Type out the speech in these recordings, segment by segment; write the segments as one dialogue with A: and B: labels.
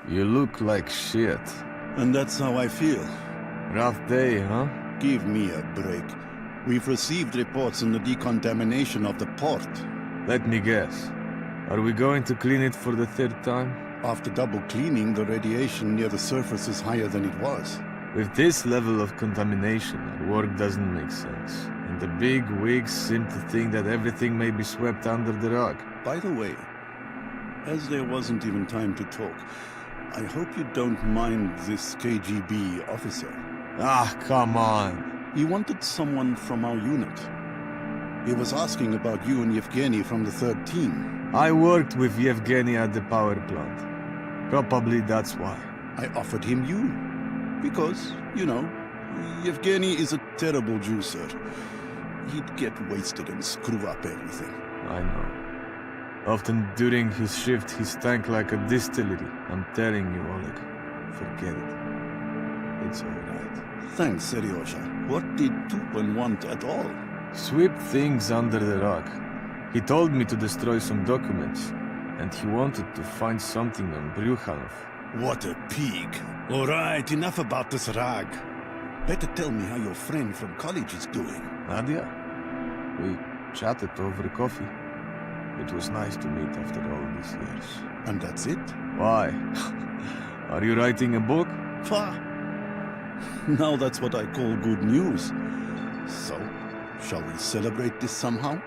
A: You look like shit.
B: And that's how I feel.
A: Rough day, huh?
B: Give me a break. We've received reports on the decontamination of the port.
A: Let me guess. Are we going to clean it for the third time?
B: After double cleaning, the radiation near the surface is higher than it was.
A: With this level of contamination, our work doesn't make sense. And the big wigs seem to think that everything may be swept under the rug.
B: By the way, as there wasn't even time to talk, I hope you don't mind this KGB officer.
A: Ah, come on.
B: He wanted someone from our unit. He was asking about you and Yevgeny from the third team.
A: I worked with Yevgeny at the power plant. Probably that's why.
B: I offered him you. Because, you know, Yevgeny is a terrible juicer. He'd get wasted and screw up everything.
A: I know. Often during his shift, he stank like a distillery. I'm telling you, Oleg. Forget it. It's alright.
B: Thanks, Seryozha. What did Tupin want at all?
A: Sweep things under the rug. He told me to destroy some documents, and he wanted to find something on Bryukhanov.
B: What a pig. Alright, enough about this rag. Better tell me how your friend from college is doing.
A: Nadia? We chatted over coffee. It was nice to meet after all these years.
B: And that's it?
A: Why? Are you writing a book?
B: Pah! Now that's what I call good news. So, shall we celebrate this somehow?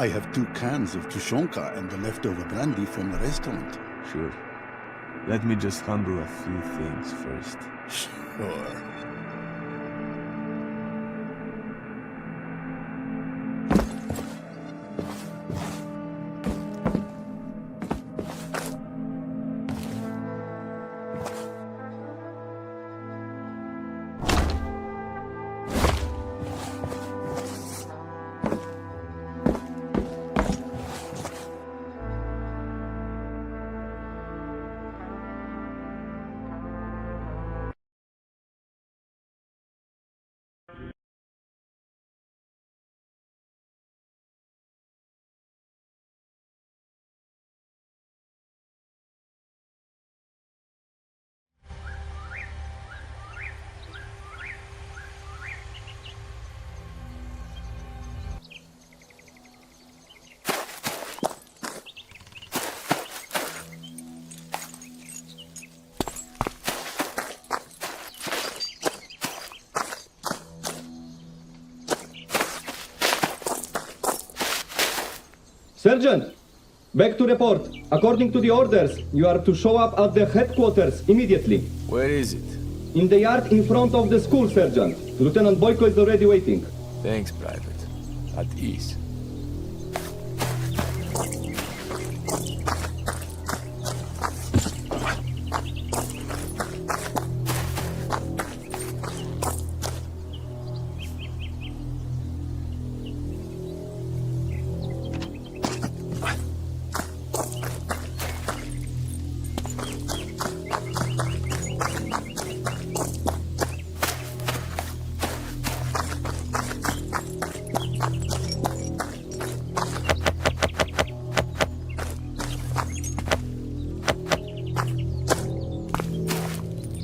B: I have 2 cans of tushonka and the leftover brandy from the restaurant.
A: Sure. Let me just handle a few things first.
B: Sure.
C: Sergeant, back to report. According to the orders, you are to show up at the headquarters immediately.
A: Where is it?
C: In the yard in front of the school, Sergeant. Lieutenant Boyko is already waiting.
A: Thanks, Private. At ease.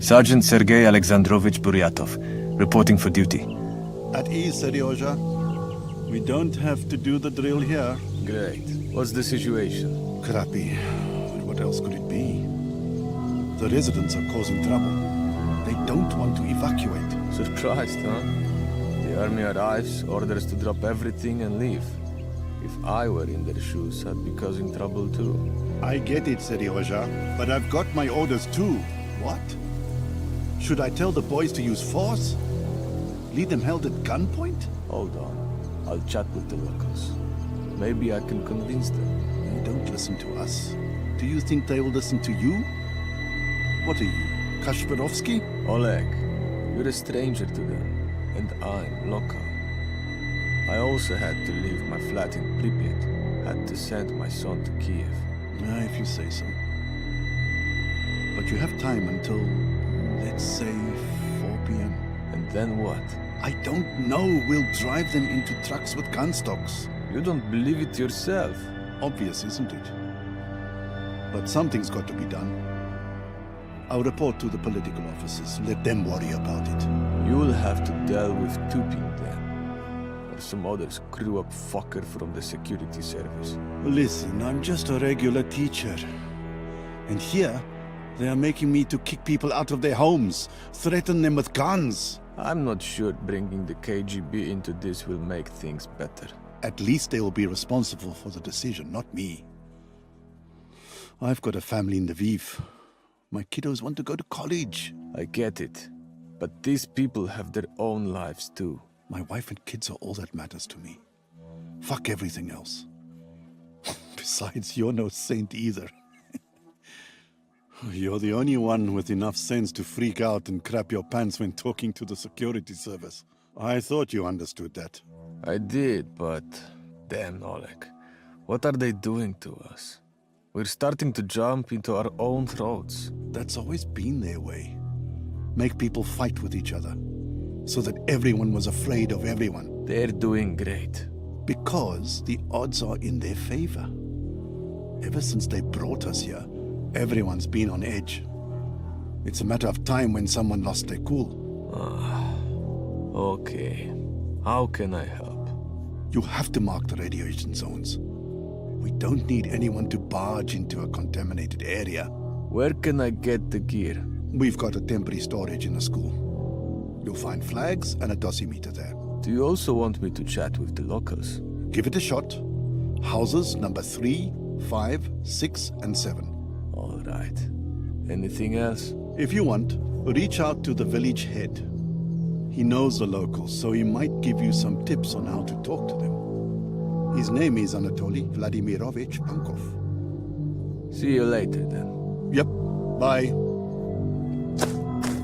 D: Sergeant Sergei Alexandrovich Buryatov, reporting for duty.
B: At ease, Seryozha. We don't have to do the drill here.
A: Great. What's the situation?
B: Crappy. What else could it be? The residents are causing trouble. They don't want to evacuate.
A: Surprised, huh? The army arrives, orders to drop everything and leave. If I were in their shoes, I'd be causing trouble too.
B: I get it, Serioja, but I've got my orders too. What? Should I tell the boys to use force? Lead them held at gunpoint?
A: Hold on. I'll chat with the locals. Maybe I can convince them.
B: They don't listen to us. Do you think they will listen to you? What are you, Kasparovsky?
A: Oleg, you're a stranger to them, and I'm local. I also had to leave my flat in Pripyat. Had to send my son to Kiev.
B: If you say so. But you have time until, let's say, 4 p.m.
A: And then what?
B: I don't know. We'll drive them into trucks with gun stocks.
A: You don't believe it yourself.
B: Obvious, isn't it? But something's got to be done. I'll report to the political officers. Let them worry about it.
A: You'll have to deal with Tupin then. Or some other screw-up fucker from the security service.
B: Listen, I'm just a regular teacher. And here, they are making me to kick people out of their homes, threaten them with guns.
A: I'm not sure bringing the KGB into this will make things better.
B: At least they will be responsible for the decision, not me. I've got a family in Lviv. My kiddos want to go to college.
A: I get it. But these people have their own lives too.
B: My wife and kids are all that matters to me. Fuck everything else. Besides, you're no saint either. You're the only one with enough sense to freak out and crap your pants when talking to the security service. I thought you understood that.
A: I did, but... Damn, Oleg. What are they doing to us? We're starting to jump into our own throats.
B: That's always been their way. Make people fight with each other. So that everyone was afraid of everyone.
A: They're doing great.
B: Because the odds are in their favor. Ever since they brought us here, everyone's been on edge. It's a matter of time when someone lost their cool.
A: Okay. How can I help?
B: You have to mark the radiation zones. We don't need anyone to barge into a contaminated area.
A: Where can I get the gear?
B: We've got a temporary storage in the school. You'll find flags and a dosimeter there.
A: Do you also want me to chat with the locals?
B: Give it a shot. Houses number 3, 5, 6, and 7.
A: All right. Anything else?
B: If you want, reach out to the village head. He knows the locals, so he might give you some tips on how to talk to them. His name is Anatoly Vladimirovich Pankov.
A: See you later, then.
B: Yep. Bye.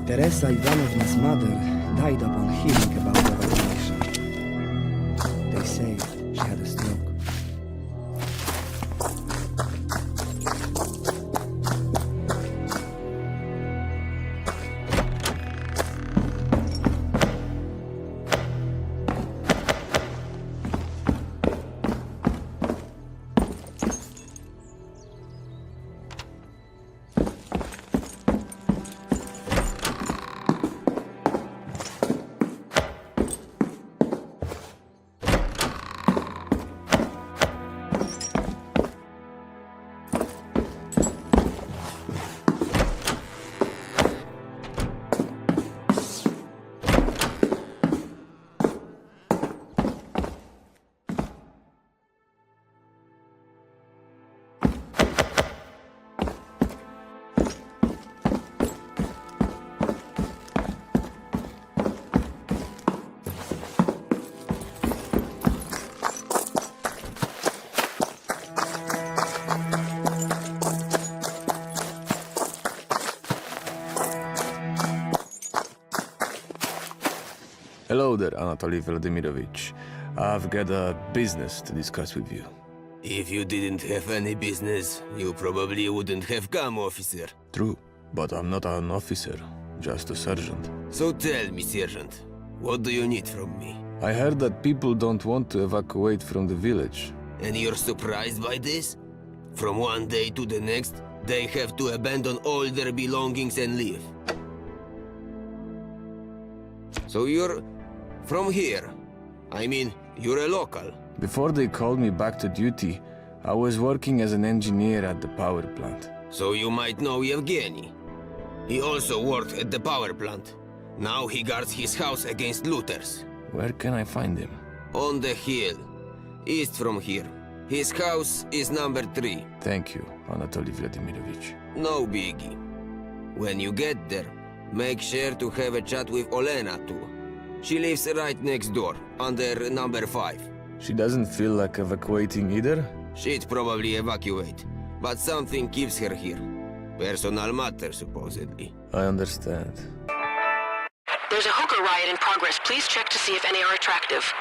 E: Teresa Ivanovna's mother died upon hearing about the evacuation. They say she had a stroke.
A: Hello there, Anatoly Vladimirovich. I've got a business to discuss with you.
F: If you didn't have any business, you probably wouldn't have come, officer.
A: True, but I'm not an officer, just a sergeant.
F: So tell me, Sergeant, what do you need from me?
A: I heard that people don't want to evacuate from the village.
F: And you're surprised by this? From one day to the next, they have to abandon all their belongings and leave. So you're from here. I mean, you're a local.
A: Before they called me back to duty, I was working as an engineer at the power plant.
F: So you might know Yevgeny. He also worked at the power plant. Now he guards his house against looters.
D: Where can I find him?
F: On the hill, east from here. His house is number 3.
D: Thank you, Anatoly Vladimirovich.
F: No biggie. When you get there, make sure to have a chat with Olena too. She lives right next door, under number 5.
D: She doesn't feel like evacuating either?
F: She'd probably evacuate, but something keeps her here. Personal matter, supposedly.
D: I understand.
G: There's a hooker riot in progress. Please check to see if any are attractive.